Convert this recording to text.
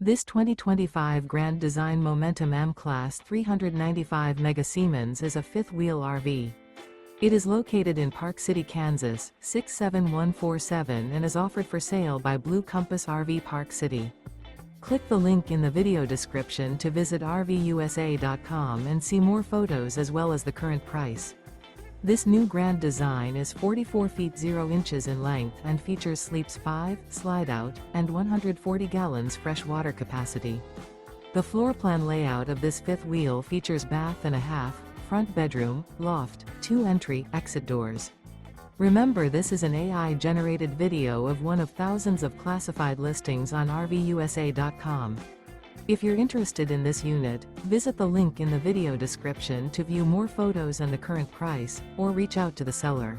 This 2025 Grand Design Momentum M-Class 395 Mega Siemens is a fifth-wheel RV. It is located in Park City, Kansas, 67147 and is offered for sale by Blue Compass RV Park City. Click the link in the video description to visit RVUSA.com and see more photos as well as the current price. This new grand design is 44 feet 0 inches in length and features sleeps 5, slide-out, and 140 gallons fresh water capacity. The floor plan layout of this fifth wheel features bath and a half, front bedroom, loft, 2 entry/exit doors. Remember, this is an AI-generated video of one of thousands of classified listings on RVUSA.com. If you're interested in this unit, visit the link in the video description to view more photos and the current price, or reach out to the seller.